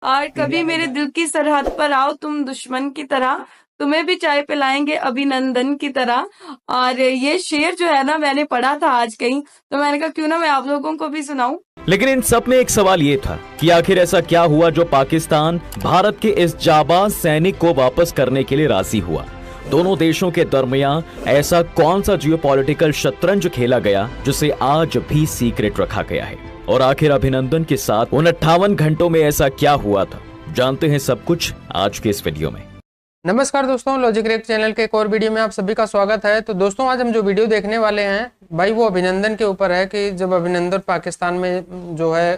और कभी मेरे दिल की सरहद पर आओ तुम दुश्मन की तरह, तुम्हें भी चाय पिलाएंगे अभिनंदन की तरह। और ये शेर जो है ना, मैंने पढ़ा था आज कहीं, तो मैंने कहा क्यों ना मैं आप लोगों को भी सुनाऊं। लेकिन इन सब में एक सवाल ये था कि आखिर ऐसा क्या हुआ जो पाकिस्तान भारत के इस जाबाज सैनिक को वापस करने के लिए राजी हुआ। दोनों देशों के दरमियान ऐसा कौन सा जियोपॉलिटिकल शतरंज खेला गया जिसे आज भी सीक्रेट रखा गया है, और आखिर अभिनंदन के साथ उन 58 घंटों में ऐसा क्या हुआ था। जानते हैं सब कुछ आज के इस वीडियो में। नमस्कार दोस्तों, लॉजिक रेक चैनल के एक और वीडियो में आप सभी का स्वागत है। तो दोस्तों, आज हम जो वीडियो देखने वाले हैं भाई वो अभिनंदन के ऊपर है कि जब अभिनंदन पाकिस्तान में जो है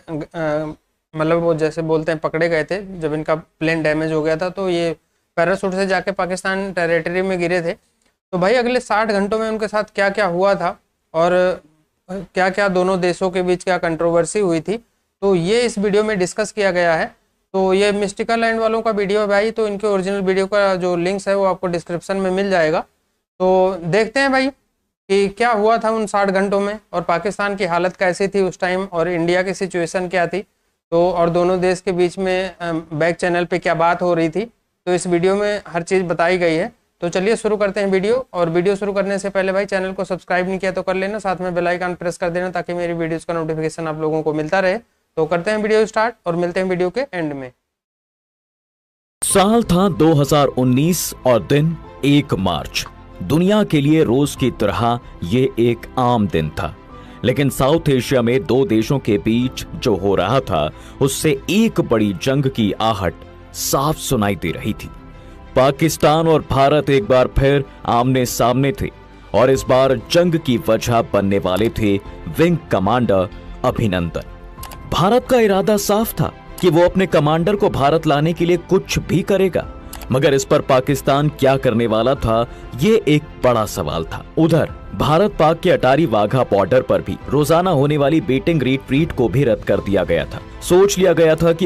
मतलब वो जैसे बोलते हैं पकड़े गए थे, जब इनका प्लेन डैमेज हो गया था तो ये पैराशूट से जाके पाकिस्तान टेरिटरी में गिरे थे। तो भाई अगले 60 घंटों में उनके साथ क्या क्या हुआ था और क्या क्या दोनों देशों के बीच क्या कंट्रोवर्सी हुई थी, तो ये इस वीडियो में डिस्कस किया गया है। तो ये मिस्टिकल लैंड वालों का वीडियो है भाई, तो इनके ओरिजिनल वीडियो का जो लिंक्स है वो आपको डिस्क्रिप्शन में मिल जाएगा। तो देखते हैं भाई कि क्या हुआ था उन 60 घंटों में, और पाकिस्तान की हालत कैसी थी उस टाइम, और इंडिया की सिचुएशन क्या थी, तो और दोनों देश के बीच में बैक चैनल पे क्या बात हो रही थी। तो इस वीडियो में हर चीज़ बताई गई है। तो चलिए शुरू करते हैं वीडियो। और वीडियो शुरू करने से पहले भाई चैनल को सब्सक्राइब नहीं किया तो कर लेना, साथ में बेल आइकन प्रेस कर देना ताकि मेरी वीडियोज़ का नोटिफिकेशन आप लोगों को मिलता रहे। तो करते हैं वीडियो स्टार्ट और मिलते हैं वीडियो के एंड में। साल था 2019 और दिन 1 मार्च। दुनिया के लिए रोज की तरह ये एक आम दिन था, लेकिन साउथ एशिया में दो देशों के बीच जो हो रहा था उससे एक बड़ी जंग की आहट साफ सुनाई दे रही थी। पाकिस्तान और भारत एक बार फिर आमने सामने थे, और इस बार जंग की वजह बनने वाले थे विंग कमांडर अभिनंदन। भारत का इरादा साफ था कि वो अपने कमांडर को भारत लाने के लिए कुछ भी करेगा, मगर इस पर पाकिस्तान क्या करने वाला था, ये एक बड़ा सवाल था। उधर भारत पाक के अटारी वाघा बॉर्डर पर भी रोजाना होने वाली बीटिंग रिट्रीट को भी रद्द कर दिया गया था। सोच लिया गया था कि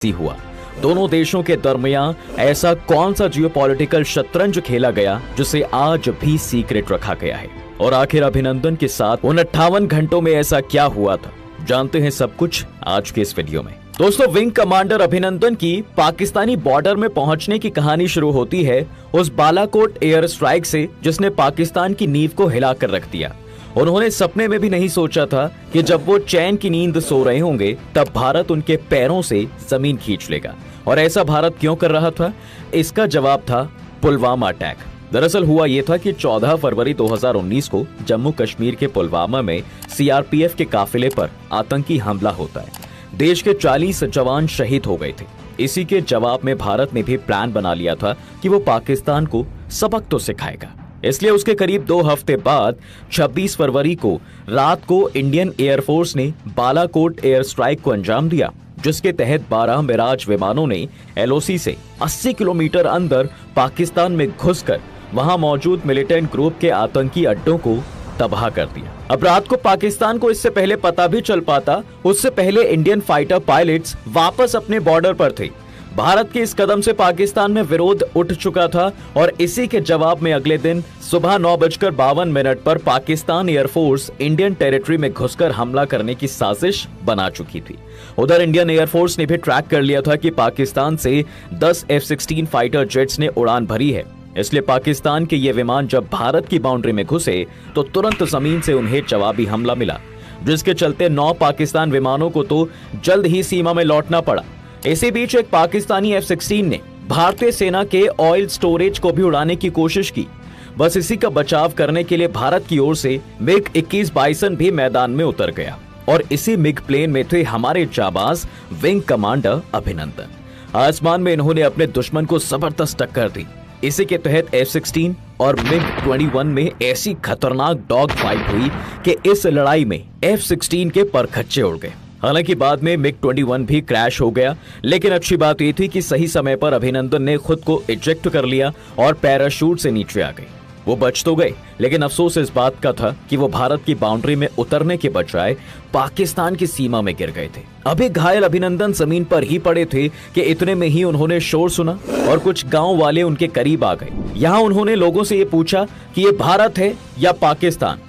हुआ। दोनों देशों के दरमियान ऐसा कौन सा जियोपॉलिटिकल शतरंज खेला गया जिसे आज भी सीक्रेट रखा गया है, और आखिर अभिनंदन के साथ उन 58 घंटों में ऐसा क्या हुआ था। जानते हैं सब कुछ आज के इस वीडियो में। दोस्तों, विंग कमांडर अभिनंदन की पाकिस्तानी बॉर्डर में पहुंचने की कहानी शुरू होती है उस बालाकोट एयर स्ट्राइक से जिसने पाकिस्तान की नींव को हिलाकर रख दिया। उन्होंने सपने में भी नहीं सोचा था कि जब वो चैन की नींद सो रहे होंगे तब भारत उनके पैरों से जमीन खींच लेगा। और ऐसा भारत क्यों कर रहा था? इसका जवाब था पुलवामा अटैक। दरअसल हुआ यह था कि 14 फरवरी 2019 को जम्मू कश्मीर के पुलवामा में सीआरपीएफ के काफिले पर आतंकी हमला होता है। देश के 40 जवान शहीद हो गए थे। इसी के जवाब में भारत ने भी प्लान बना लिया था कि वो पाकिस्तान को सबक तो सिखाएगा। इसलिए उसके करीब 2 हफ्ते बाद 26 फरवरी को रात को इंडियन एयरफोर्स ने बालाकोट एयर स्ट्राइक को अंजाम दिया, जिसके तहत 12 मिराज विमानों ने एलओसी से 80 किलोमीटर अंदर पाकिस्तान में घुसकर वहां मौजूद मिलिटेंट ग्रुप के आतंकी अड्डों को तबाह कर दिया। अब रात को पाकिस्तान को इससे पहले पता भी चल पाता, उससे पहले इंडियन फाइटर पायलट्स वापस अपने बॉर्डर पर थे। भारत के इस कदम से पाकिस्तान में विरोध उठ चुका था, और इसी के जवाब में अगले दिन सुबह 9:52 पर पाकिस्तान एयरफोर्स इंडियन टेरिटरी में घुसकर हमला करने की साजिश बना चुकी थी। उधर इंडियन एयरफोर्स ने भी ट्रैक कर लिया था कि पाकिस्तान से 10 F-16 फाइटर जेट्स ने उड़ान भरी है। इसलिए पाकिस्तान के ये विमान जब भारत की बाउंड्री में घुसे तो तुरंत जमीन से उन्हें जवाबी हमला मिला, जिसके चलते 9 पाकिस्तान विमानों को तो जल्द ही सीमा में लौटना पड़ा। इसी बीच एक पाकिस्तानी F-16 ने भारतीय सेना के ऑयल स्टोरेज को भी उड़ाने की कोशिश की। बस इसी का बचाव करने के लिए भारत की ओर से मिग 21 बाइसन भी मैदान में उतर गया, और इसी मिग प्लेन में थे हमारे जाबाज विंग कमांडर अभिनंदन। आसमान में इन्होंने अपने दुश्मन को जबरदस्त टक्कर दी। इसी के तहत F-16 और मिग 21 में ऐसी खतरनाक डॉग फाइट हुई कि इस लड़ाई में F-16 के परखच्चे उड़ गए। हालांकि बाद में MiG-21 भी क्रैश हो गया, लेकिन अच्छी बात यह थी कि सही समय पर अभिनंदन ने खुद को इजेक्ट कर लिया और पैराशूट से नीचे आ गए। वो बच तो गए, लेकिन अफसोस इस बात का था कि वो भारत की बाउंड्री में उतरने के बजाय पाकिस्तान की सीमा में गिर गए थे। अभी घायल अभिनंदन जमीन पर ही पड़े थे कि इतने में ही उन्होंने शोर सुना और कुछ गांव वाले उनके करीब आ गए। यहाँ उन्होंने लोगों से ये पूछा कि ये भारत है या पाकिस्तान।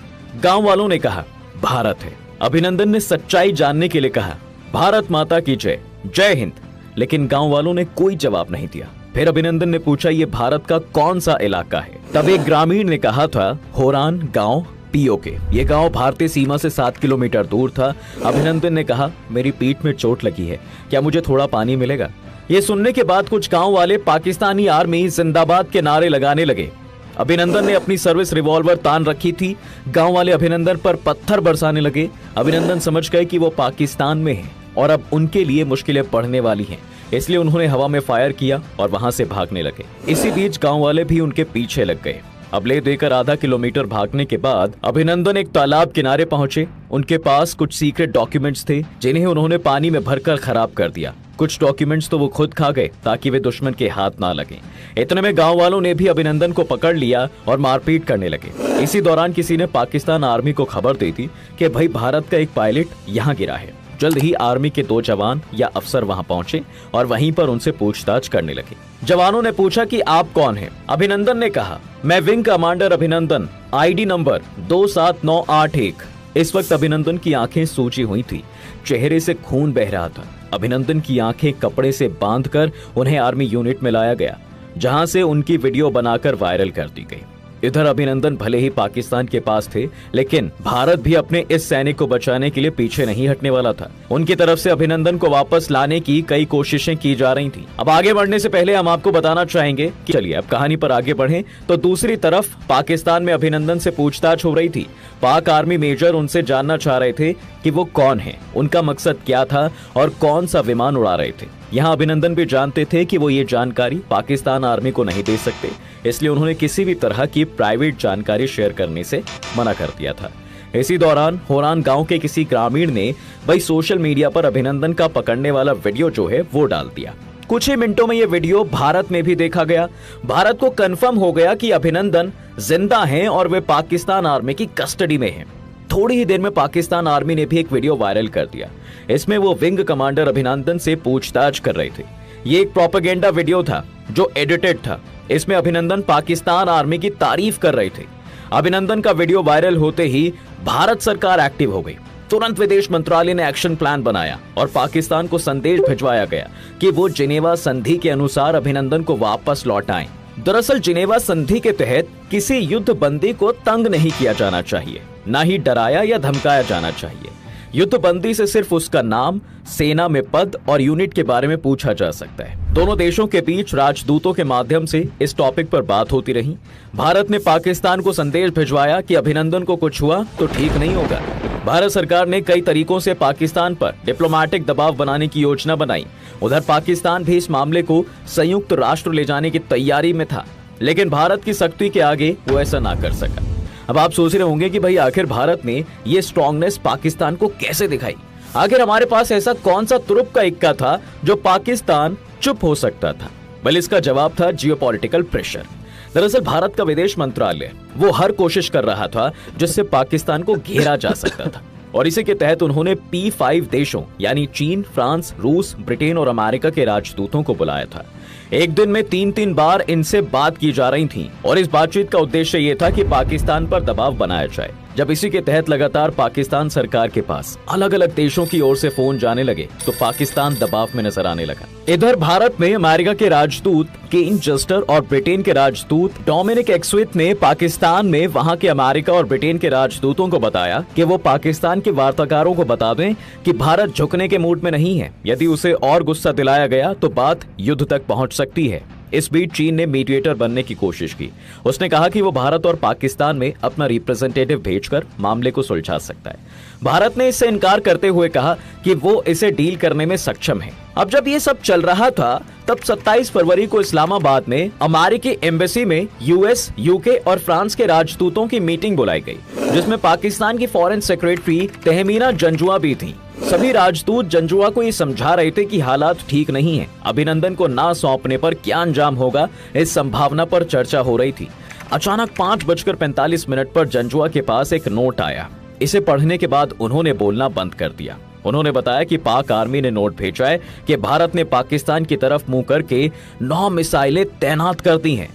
गांव वालों ने कहा भारत है। अभिनंदन ने सच्चाई जानने के लिए कहा भारत माता की जय, जय हिंद, लेकिन गांव वालों ने कोई जवाब नहीं दिया। फिर अभिनंदन ने पूछा ये भारत का कौन सा इलाका है। तब एक ग्रामीण ने कहा था होरान गांव पीओके। ये गांव भारतीय सीमा से 7 किलोमीटर दूर था। अभिनंदन ने कहा मेरी पीठ में चोट लगी है, क्या मुझे थोड़ा पानी मिलेगा। ये सुनने के बाद कुछ गांव वाले पाकिस्तानी आर्मी जिंदाबाद के नारे लगाने लगे। अभिनंदन ने अपनी सर्विस रिवॉल्वर तान रखी थी। गांव वाले अभिनंदन पर पत्थर बरसाने लगे। अभिनंदन समझ गए कि वो पाकिस्तान में हैं और अब उनके लिए मुश्किलें बढ़ने वाली हैं, इसलिए उन्होंने हवा में फायर किया और वहां से भागने लगे। इसी बीच गांव वाले भी उनके पीछे लग गए। अब ले देकर आधा किलोमीटर भागने के बाद अभिनंदन एक तालाब किनारे पहुंचे। उनके पास कुछ सीक्रेट डॉक्यूमेंट्स थे जिन्हें उन्होंने पानी में भरकर खराब कर दिया। कुछ डॉक्यूमेंट्स तो वो खुद खा गए ताकि वे दुश्मन के हाथ ना लगे। इतने में गांव वालों ने भी अभिनंदन को पकड़ लिया और मारपीट करने लगे। इसी दौरान किसी ने पाकिस्तान आर्मी को खबर दी थी कि भाई भारत का एक पायलट यहाँ गिरा है। जल्द ही आर्मी के 2 जवान या अफसर वहां पहुंचे और वहीं पर उनसे पूछताछ करने लगे। जवानों ने पूछा कि आप कौन हैं? अभिनंदन ने कहा मैं विंग कमांडर अभिनंदन, आईडी नंबर 27981। इस वक्त अभिनंदन की आंखें सूजी हुई थी, चेहरे से खून बह रहा था। अभिनंदन की आंखें कपड़े से बांधकर उन्हें आर्मी यूनिट में लाया गया, जहां से उनकी वीडियो बनाकर वायरल कर दी गई। इधर अभिनंदन भले ही पाकिस्तान के पास थे, लेकिन भारत भी अपने इस सैनिक को बचाने के लिए पीछे नहीं हटने वाला था। उनकी तरफ से अभिनंदन को वापस लाने की कई कोशिशें की जा रही थी। अब आगे बढ़ने से पहले हम आपको बताना चाहेंगे कि चलिए अब कहानी पर आगे बढ़ें तो दूसरी तरफ पाकिस्तान में अभिनंदन से पूछताछ हो रही थी। पाक आर्मी मेजर उनसे जानना चाह रहे थे कि वो कौन है, उनका मकसद क्या था और कौन सा विमान उड़ा रहे थे। यहाँ अभिनंदन भी जानते थे कि वो ये जानकारी पाकिस्तान आर्मी को नहीं दे सकते, इसलिए उन्होंने किसी भी तरह की प्राइवेट जानकारी शेयर करने से मना कर दिया था। इसी दौरान होरान गांव के किसी ग्रामीण ने भाई सोशल मीडिया पर अभिनंदन का पकड़ने वाला वीडियो जो है वो डाल दिया। कुछ ही मिनटों में ये वीडियो भारत में भी देखा गया। भारत को कंफर्म हो गया कि अभिनंदन जिंदा हैं और वे पाकिस्तान आर्मी की कस्टडी में हैं। थोड़ी ही देर में पाकिस्तान आर्मी ने भी एक वीडियो वायरल कर दिया। इसमें वो विंग कमांडर अभिनंदन से पूछताछ कर रहे थे। ये एक प्रोपेगेंडा वीडियो था जो एडिटेड था। इसमें अभिनंदन पाकिस्तान आर्मी की तारीफ कर रहे थे। अभिनंदन का वीडियो वायरल होते ही भारत सरकार एक्टिव हो गई। तुरंत विदेश मंत्रालय ने एक्शन प्लान बनाया और पाकिस्तान को संदेश भिजवाया गया कि वो जिनेवा संधि के अनुसार अभिनंदन को वापस लौटाएं। दरअसल जिनेवा संधि के तहत किसी युद्ध बंदी को तंग नहीं किया जाना चाहिए, न ही डराया या धमकाया जाना चाहिए। युद्ध बंदी से सिर्फ उसका नाम, सेना में पद और यूनिट के बारे में पूछा जा सकता है। दोनों देशों के बीच राजदूतों के माध्यम से इस टॉपिक पर बात होती रही। भारत ने पाकिस्तान को संदेश भिजवाया कि अभिनंदन को कुछ हुआ तो ठीक नहीं होगा। भारत सरकार ने कई तरीकों से पाकिस्तान पर डिप्लोमेटिक दबाव बनाने की योजना बनाई। उधर पाकिस्तान भी इस मामले को संयुक्त राष्ट्र ले जाने की तैयारी में था, लेकिन भारत की सख्ती के आगे वो ऐसा ना कर सका। अब आप सोच रहे होंगे कि भाई आखिर भारत ने ये स्ट्रॉन्गनेस पाकिस्तान को कैसे दिखाई? आखिर हमारे पास ऐसा कौन सा तुरुप का इक्का था जो पाकिस्तान चुप हो सकता था? बल इसका जवाब था जियोपॉलिटिकल प्रेशर। दरअसल भारत का विदेश मंत्रालय वो हर कोशिश कर रहा था जिससे पाकिस्तान को घेरा जा सकता था, और इसी के तहत उन्होंने P5 देशों यानी चीन, फ्रांस, रूस, ब्रिटेन और अमेरिका के राजदूतों को बुलाया था। एक दिन में 3-3 बार इनसे बात की जा रही थी और इस बातचीत का उद्देश्य ये था कि पाकिस्तान पर दबाव बनाया जाए। जब इसी के तहत लगातार पाकिस्तान सरकार के पास अलग अलग देशों की ओर से फोन जाने लगे तो पाकिस्तान दबाव में नजर आने लगा। इधर भारत में अमेरिका के राजदूत केन जस्टर और ब्रिटेन के राजदूत डोमिनिक एक्सविथ ने पाकिस्तान में वहां के अमेरिका और ब्रिटेन के राजदूतों को बताया कि वो पाकिस्तान के वार्ताकारों को बता दें कि भारत झुकने के मूड में नहीं है। यदि उसे और गुस्सा दिलाया गया तो बात युद्ध तक पहुंच सकती है। इस बीच चीन ने मीडिएटर बनने की कोशिश की। उसने कहा कि वो भारत और पाकिस्तान में अपना रिप्रेजेंटेटिव भेजकर मामले को सुलझा सकता है। भारत ने इससे इनकार करते हुए कहा कि वो इसे डील करने में सक्षम है। अब जब ये सब चल रहा था तब 27 फरवरी को इस्लामाबाद में अमेरिकी एम्बेसी में यूएस, यूके और फ्रांस के राजदूतों की मीटिंग बुलाई गई, जिसमें पाकिस्तान की फॉरेन सेक्रेटरी तहमीना जंजुआ भी थी। सभी राजदूत जंजुआ को ये समझा रहे थे कि हालात ठीक नहीं है। अभिनंदन को ना सौंपने पर क्या अंजाम होगा, इस संभावना पर चर्चा हो रही थी। अचानक 5:45 पर जंजुआ के पास एक नोट आया। इसे पढ़ने के बाद उन्होंने बोलना बंद कर दिया। उन्होंने बताया कि पाक आर्मी ने नोट भेजा है कि भारत ने पाकिस्तान की तरफ मुंह करके 9 मिसाइलें तैनात कर दी हैं।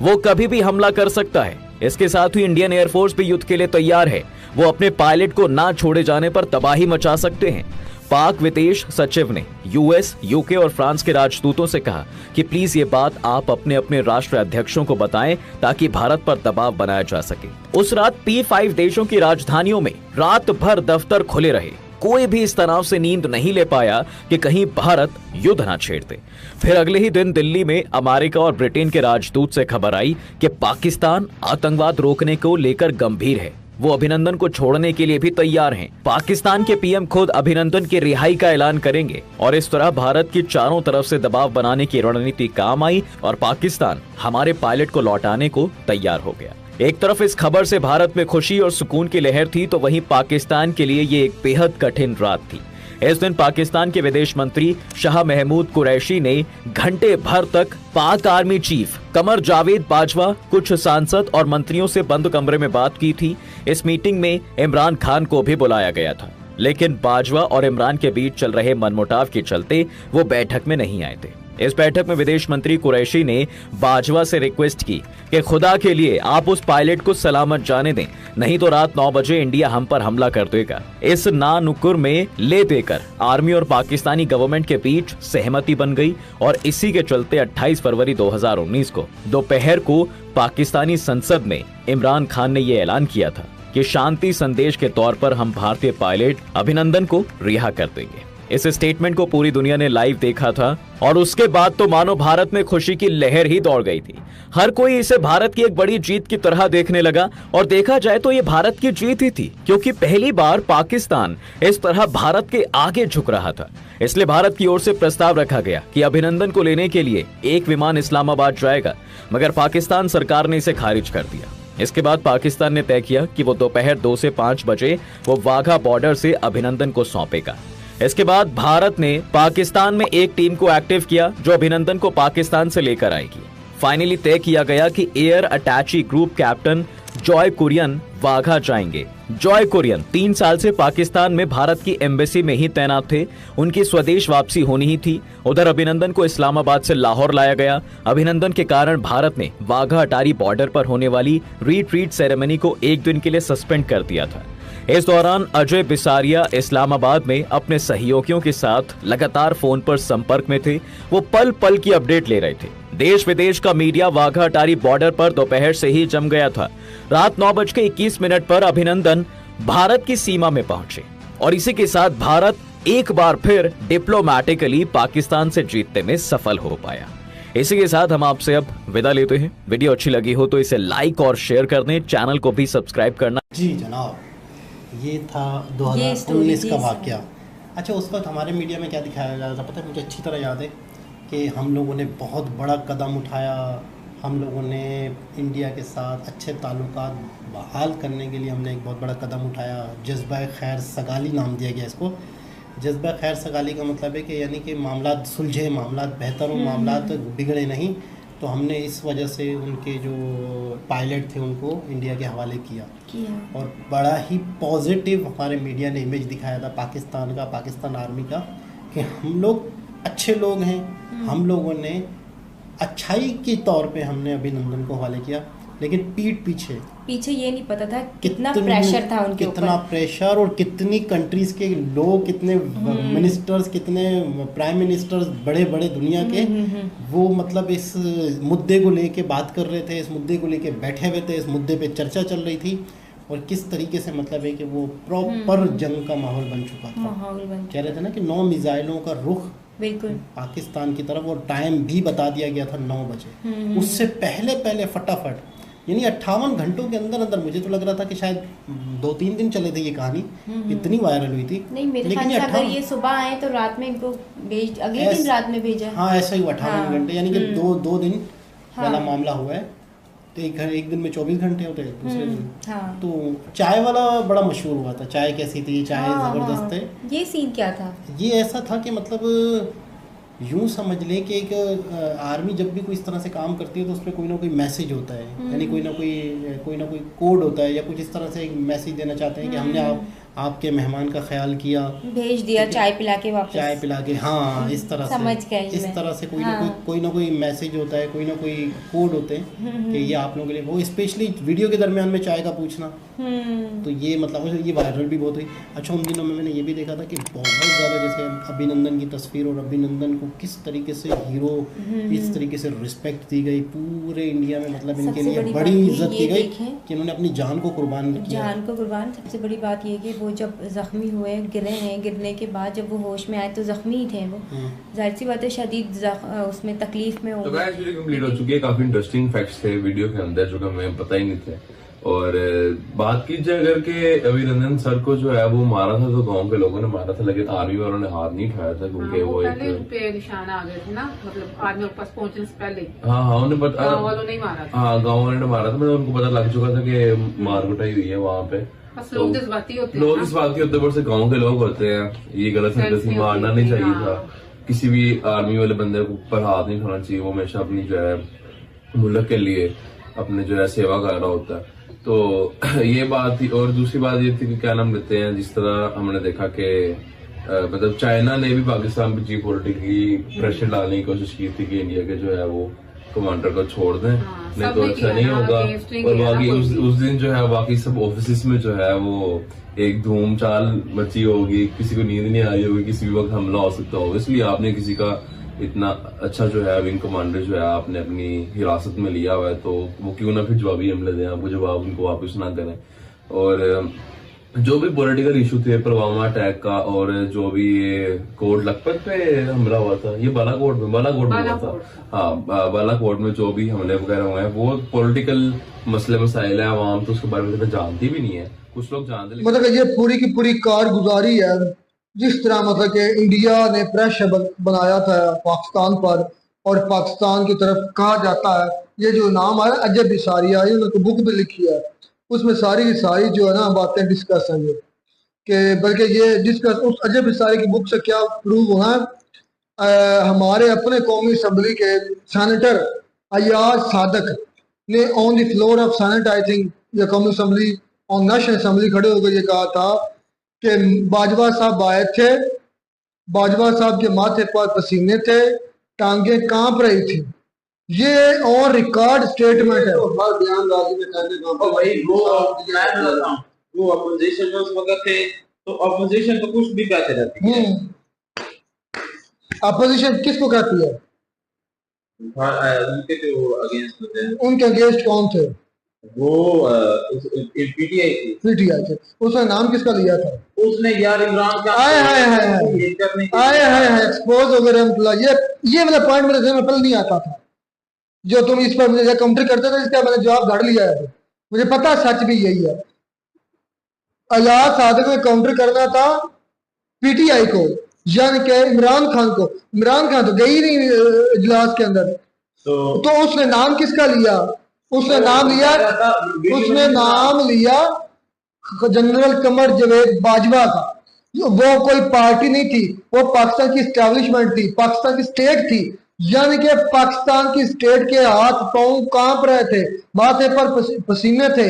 वो कभी भी हमला कर सकता है। इसके साथ ही इंडियन एयरफोर्स भी युद्ध के लिए तैयार है। वो अपने पायलट को ना छोड़े जाने पर तबाही मचा सकते हैं। पाक विदेश सचिव ने यूएस, यूके और फ्रांस के राजदूतों से कहा कि प्लीज ये बात आप अपने अपने राष्ट्र अध्यक्षों को बताएं ताकि भारत पर दबाव बनाया जा सके। उस रात P5 देशों की राजधानियों में रात भर दफ्तर खुले रहे। कोई भी इस तनाव से नींद नहीं ले पाया कि कहीं भारत युद्ध ना छेड़ दे। फिर अगले ही दिन दिल्ली में अमेरिका और ब्रिटेन के राजदूत से खबर आई कि पाकिस्तान आतंकवाद रोकने को लेकर गंभीर है। वो अभिनंदन को छोड़ने के लिए भी तैयार हैं। पाकिस्तान के पीएम खुद अभिनंदन की रिहाई का ऐलान करेंगे और इस तरह भारत की चारों तरफ से दबाव बनाने की रणनीति काम आई और पाकिस्तान हमारे पायलट को लौटाने को तैयार हो गया। एक तरफ इस खबर से भारत में खुशी और सुकून की लहर थी, तो वहीं पाकिस्तान के लिए ये एक बेहद कठिन रात थी। इस दिन पाकिस्तान के विदेश मंत्री शाह महमूद कुरैशी ने घंटे भर तक पाक आर्मी चीफ कमर जावेद बाजवा, कुछ सांसद और मंत्रियों से बंद कमरे में बात की थी। इस मीटिंग में इमरान खान को भी बुलाया गया था, लेकिन बाजवा और इमरान के बीच चल रहे मनमुटाव के चलते वो बैठक में नहीं आए थे। इस बैठक में विदेश मंत्री कुरैशी ने बाजवा से रिक्वेस्ट की कि खुदा के लिए आप उस पायलट को सलामत जाने दें, नहीं तो रात 9 बजे इंडिया हम पर हमला कर देगा। इस ना नुकुर में ले देकर आर्मी और पाकिस्तानी गवर्नमेंट के बीच सहमति बन गई और इसी के चलते 28 फरवरी 2019 को दोपहर को पाकिस्तानी संसद में इमरान खान ने यह ऐलान किया था कि शांति संदेश के तौर पर हम भारतीय पायलट अभिनंदन को रिहा कर देंगे। इस स्टेटमेंट को पूरी दुनिया ने लाइव देखा था और उसके बाद तो मानो भारत में खुशी की लहर ही दौड़ गई थी। हर कोई इसे भारत की एक बड़ी जीत की तरह देखने लगा और देखा जाए तो ये भारत की जीत ही थी, क्योंकि पहली बार पाकिस्तान इस तरह भारत के आगे झुक रहा था। इसलिए भारत की ओर से प्रस्ताव रखा गया कि अभिनंदन को लेने के लिए एक विमान इस्लामाबाद जाएगा, मगर पाकिस्तान सरकार ने इसे खारिज कर दिया। इसके बाद पाकिस्तान ने तय किया कि वो दोपहर 2 से 5 बजे वो वाघा बॉर्डर से अभिनंदन को सौंपेगा। इसके बाद भारत ने पाकिस्तान में एक टीम को एक्टिव किया जो अभिनंदन को पाकिस्तान से लेकर आएगी। फाइनली तय किया गया कि air attache group captain Joy Kurian Wagah जाएंगे। जॉय कुरियन 3 साल से पाकिस्तान में भारत की एम्बेसी में ही तैनात थे। उनकी स्वदेश वापसी होनी ही थी। उधर अभिनंदन को इस्लामाबाद से लाहौर लाया गया। अभिनंदन के कारण भारत ने वाघा अटारी बॉर्डर पर होने वाली रिट्रीट सेरेमनी को 1 दिन के लिए सस्पेंड कर दिया था। इस दौरान अजय बिसारिया इस्लामाबाद में अपने सहयोगियों के साथ लगातार फोन पर संपर्क में थे। वो पल पल की अपडेट ले रहे थे। देश विदेश का मीडिया वाघा अटारी बॉर्डर पर दोपहर से ही जम गया था। रात 9:21 पर अभिनंदन भारत की सीमा में पहुंचे और इसी के साथ भारत एक बार फिर डिप्लोमैटिकली पाकिस्तान से जीतने में सफल हो पाया। इसी के साथ हम आपसे अब विदा लेते हैं। वीडियो अच्छी लगी हो तो इसे लाइक और शेयर कर दें, चैनल को भी सब्सक्राइब करना। जी जनाब, ये था 2019 का वाकया। अच्छा, उस वक्त हमारे मीडिया में क्या दिखाया जा रहा था पता है? मुझे अच्छी तरह याद है कि हम लोगों ने बहुत बड़ा कदम उठाया। हम लोगों ने इंडिया के साथ अच्छे ताल्लुकात बहाल करने के लिए हमने एक बहुत बड़ा कदम उठाया। जज्बा खैर सगाली नाम दिया गया इसको। जज्बा खैर सगाली का मतलब है कि यानी कि मामलात सुलझे, मामलात बेहतर हो, मामलात बिगड़े नहीं। तो हमने इस वजह से उनके जो पायलट थे उनको इंडिया के हवाले किया और बड़ा ही पॉजिटिव हमारे मीडिया ने इमेज दिखाया था पाकिस्तान का, पाकिस्तान आर्मी का, कि हम लोग अच्छे लोग हैं। हम लोगों ने अच्छाई के तौर पे हमने अभिनंदन को हवाले किया, लेकिन पीठ पीछे ये नहीं पता था कितना प्रेशर था उनके ऊपर, कितना प्रेशर और कितनी कंट्रीज के लोग, कितने मिनिस्टर्स, कितने प्राइम मिनिस्टर्स बड़े बड़े दुनिया के वो मतलब इस मुद्दे को लेके बात कर रहे थे, इस मुद्दे को लेके बैठे हुए थे, इस मुद्दे पे चर्चा चल रही थी और किस तरीके से मतलब है कि वो प्रॉपर जंग का माहौल बन चुका था। कह रहे थे ना कि 9 मिसाइलों का रुख बिल्कुल पाकिस्तान की तरफ और टाइम भी बता दिया गया था 9 बजे। उससे पहले फटाफट यानी 58 घंटों के अंदर अंदर, मुझे तो लग रहा था कि शायद 2-3 दिन चले थे ये कहानी, इतनी वायरल हुई थी। नहीं, मेरे ख्याल से अगर ये सुबह आए तो रात में इनको अगले दिन रात में भेजा। हाँ, ऐसा ही 58 घंटे यानी कि 2 दिन वाला मामला हुआ है। तो एक दिन में 24 घंटे होते हैं दूसरे दिन। हाँ तो चाय वाला बड़ा मशहूर हुआ था, चाय कैसी थी, चाय हाँ, ज़बरदस्त है। ये सीन क्या था? ये ऐसा था कि मतलब यूं समझ लें कि एक आर्मी जब भी कोई इस तरह से काम करती है तो उसमें कोई ना कोई मैसेज होता है, यानी कोई ना कोई कोड होता है, या कुछ इस तरह से एक मैसेज देना चाहते हैं कि हमने आपके मेहमान का ख्याल किया, भेज दिया चाय पिला के वापस, चाय पिला के, हाँ इस तरह समझ से, गई इस मैं। तरह से हाँ। कोई ना कोई मैसेज होता है, कोई ना कोई कोड होते हैं कि ये आप लोगों के लिए, वो स्पेशली वीडियो के दरमियान में चाय का पूछना। तो ये मतलब ये वायरल भी बहुत हुई। अच्छा उन दिनों में मैंने ये भी देखा था कि बहुत ज़्यादा, जैसे अभिनंदन की तस्वीर, और अभिनंदन को किस तरीके से हीरो, इस तरीके से रिस्पेक्ट दी गई पूरे इंडिया में, मतलब इनके सबसे लिए बड़ी बड़ी बात इज्जत ये की गई देखें, कि इन्होंने अपनी जान को कुर्बान किया। जान को कुर्बान। सबसे बड़ी बात ये कि वो जब जख्मी हुए, गिरे हैं, गिरने के बाद जब वो होश में आए तो जख्मी ही थे वो, जाहिर सी बात है शदीद उसमें तकलीफ में तो होंगे। गाइस वीडियो कंप्लीट हो चुकी है। काफी इंटरेस्टिंग फैक्ट्स थे वीडियो के अंदर जो कि हमें पता ही नहीं थे। और बात की जाए अगर के अभिनंदन सर को जो है वो मारा था तो गांव के लोगों ने मारा था, लेकिन आर्मी वालों ने हाथ नहीं उठाया था क्योंकि वो पहले उन एक पे निशान आ गए थे ना, मतलब आर्मी के पास पहुंचने से पहले हाँ उन्हें पता, गाँव वालों ने ही मारा था। हाँ गाँव वालों ने मारा था, मतलब उनको पता लग चुका था कि मार कुटाई हुई है वहाँ पे। बस लोग जज्बाती होते हैं लोग ना। इस बात के होते हैं, गाँव के लोग होते हैं, ये गलत है, Sense नहीं मारना होती नहीं चाहिए हाँ। था। किसी भी आर्मी वाले बंदे को ऊपर हाथ नहीं उठाना चाहिए, वो हमेशा अपनी जो है मुल्क के लिए अपने जो है सेवा कर रहा होता है। तो ये बात थी। और दूसरी बात ये थी कि क्या नाम लेते हैं, जिस तरह हमने देखा कि मतलब चाइना ने भी पाकिस्तान पे जी पॉलिटिकली प्रेशर डालने की कोशिश की थी कि इंडिया के जो है वो कमांडर को छोड़ दें, नहीं तो सबने अच्छा किया नहीं ना, होगा। against नहीं और किया ना बाकी कोई उस दिन जो है बाकी सब ऑफिस में जो है वो एक धूम चाल मची होगी, किसी को नींद नहीं आई होगी, किसी भी वक्त हमला हो सकता होगा, इसलिए आपने किसी का इतना अच्छा जो है विंग कमांडर जो है आपने अपनी हिरासत में लिया हुआ है, तो वो क्यों ना फिर जवाबी हमले दें, आपको जवाब उनको वापस ना करें। और जो भी पॉलिटिकल इशू थे पुलवामा अटैक का, और जो भी ये कोट लखपत पे हमला हुआ था, ये बालाकोट में हुआ था, हाँ बालाकोट में जो भी हमले वगैरह हुए हैं वो पॉलिटिकल मसले मसाइल है, आवाम तो उसके बारे में जानती भी नहीं है, कुछ लोग जानते हैं। मतलब ये पूरी की पूरी कारगुजारी है, जिस तरह मतलब कि इंडिया ने प्रेशर बनाया था पाकिस्तान पर, और पाकिस्तान की तरफ कहा जाता है, ये जो नाम है अजय बिसारिया, उन्होंने बुक भी लिखी है, उसमें सारी की सारी जो है ना बातें डिस्कस हैं कि, बल्कि ये डिस्कस उस अजय बिसारी की बुक से क्या प्रूव होना है, हमारे अपने कौमी असम्बली के सेनेटर अयाज सादक ने on the floor of senate, I think या कौमी असम्बली और नेशनल असम्बली खड़े होकर ये कहा था कि बाजवा साहब आए थे, बाजवा साहब के माथे पर पसीने थे, टांगे कांप रही थी। ये ऑन रिकॉर्ड स्टेटमेंट है। हर बयान राजी में कहने का भाई वो अपोजिशन में उस वक्त थे, तो अपोजिशन तो कुछ भी कहते रहती है। अपोजिशन किसको कहती है? उनके जो अगेंस्ट होते हैं, उनके अगेंस्ट कौन थे? वो पीटीआई थी। पीटीआई थे। उसने नाम किसका लिया था? उसने यार इमरान का आए एक्सपोज वगैरह। ये वाला पॉइंट मेरे ज़हन में पहले नहीं आता था, जो तुम इस पर मुझे काउंटर करते थे, इसका मैंने जवाब गाड़ लिया है। मुझे पता सच भी यही है। अयाज सादिक ने काउंटर करना था पीटीआई को, यानी कि इमरान खान को। इमरान खान तो गई नहीं इजलास के अंदर, तो उसने नाम किसका लिया? उसने नाम लिया जनरल कमर जावेद बाजवा का। वो कोई पार्टी नहीं थी, वो पाकिस्तान की एस्टेब्लिशमेंट थी, पाकिस्तान की स्टेट थी, यानी कि पाकिस्तान की स्टेट के हाथ पांव कांप रहे थे, माथे पर पसीने थे।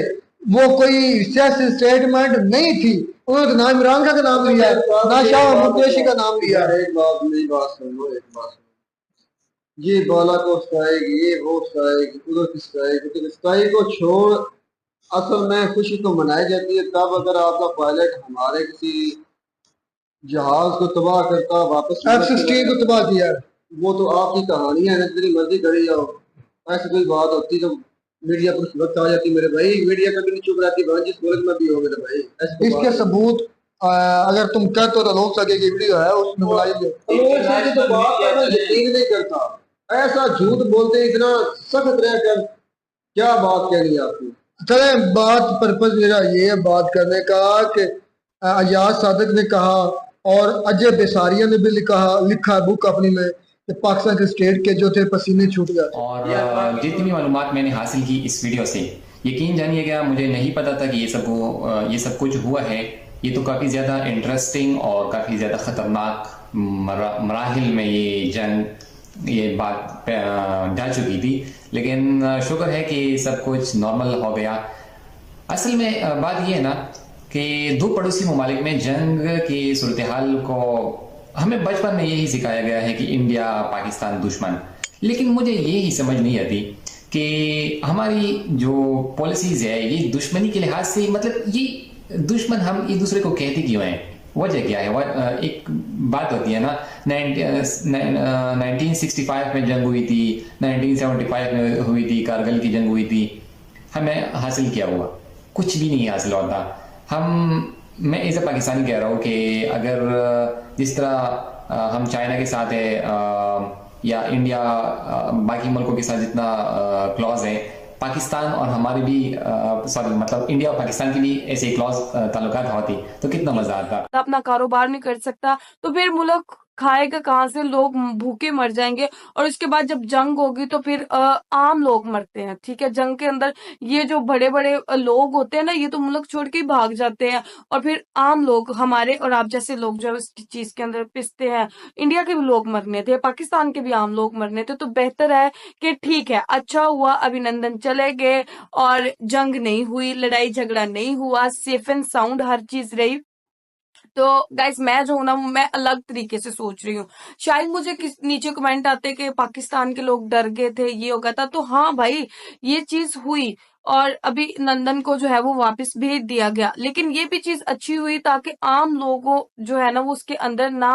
वो कोई सियासी स्टेटमेंट नहीं थी। उन्होंने ना इमरान खान का नाम लिया, ना शाह महमूद कुरैशी का नाम लिया। एक बात सुनो, ये बाला को स्ट्राइक, ये वो स्ट्राइक, उधर की स्ट्राइक, तो स्ट्राइक को छोड़ असल में खुशी तो मनाई जाती है तब अगर आपका पायलट हमारे किसी जहाज को तबाह करता, वापस F-16 को तबाह किया। वो तो आपकी कहानी है, जितनी मर्जी करी जाओ। ऐसी कोई बात होती तो मीडिया पर वक्त आ जाती। मेरे भाई मीडिया कभी नहीं चुप रहती, जिस मुल्क में भी हो मेरे भाई। इसके सबूत अगर तुम कहते हो तो लोग सके की वीडियो है, उसमें बुलाइए। तो बात है, मैं यकीन नहीं करता, ऐसा झूठ बोलते इतना सख्त रहकर क्या बात कहनी आपकी। चले बात पर्पज मेरा ये है बात करने का कि अयाज सादिक ने कहा और अजय बिसारिया ने भी लिखा बुक अपनी में कि पाकिस्तान के स्टेट के जो थे पसीने छूट जाते। और जितनी भी मालूमात मैंने हासिल की इस वीडियो से, यकीन जानिएगा मुझे नहीं पता था कि ये सब कुछ हुआ है। ये तो काफ़ी ज़्यादा इंटरेस्टिंग और काफ़ी ज़्यादा ख़तरनाक मराहिल में ये बात जा चुकी थी, लेकिन शुक्र है कि सब कुछ नॉर्मल हो गया। असल में बात ये है ना कि दो पड़ोसी ममालिक में जंग की सूरत हाल को हमें बचपन में यही सिखाया गया है कि इंडिया पाकिस्तान दुश्मन, लेकिन मुझे यही समझ नहीं आती कि हमारी जो पॉलिसीज है ये दुश्मनी के लिहाज से, मतलब ये दुश्मन हम एक दूसरे को कहते क्यों हैं, वजह क्या है? एक बात होती है ना, 1965 में जंग हुई थी, 1975 में हुई थी, कारगिल की जंग हुई थी, हमें हासिल क्या हुआ? कुछ भी नहीं हासिल होता। मैं एज ए पाकिस्तानी कह रहा हूँ कि अगर जिस तरह हम चाइना के साथ है या इंडिया बाकी मुल्कों के साथ जितना क्लॉज है, पाकिस्तान और हमारे भी मतलब इंडिया और पाकिस्तान की भी ऐसे क्लॉज ताल्लुकात होती तो कितना मजा आता। अपना कारोबार नहीं कर सकता तो फिर मुल्क खाएगा कहाँ से? लोग भूखे मर जाएंगे। और उसके बाद जब जंग होगी तो फिर आम लोग मरते हैं। ठीक है, जंग के अंदर ये जो बड़े बड़े लोग होते हैं ना, ये तो मुल्क छोड़ के ही भाग जाते हैं और फिर आम लोग, हमारे और आप जैसे लोग जो इस चीज के अंदर पिसते हैं। इंडिया के भी लोग मरने थे, पाकिस्तान के भी आम लोग मरने थे। तो बेहतर है कि ठीक है, अच्छा हुआ अभिनंदन चले गए और जंग नहीं हुई, लड़ाई झगड़ा नहीं हुआ, सेफ एंड साउंड हर चीज रही। तो गाइस मैं जो हूं ना, मैं अलग तरीके से सोच रही हूँ। शायद मुझे नीचे कमेंट आते कि पाकिस्तान के लोग डर गए थे, ये हो गया था। तो हाँ भाई, ये चीज हुई और अभी नंदन को जो है वो वापस भेज दिया गया, लेकिन ये भी चीज अच्छी हुई ताकि आम लोगों जो है ना वो उसके अंदर ना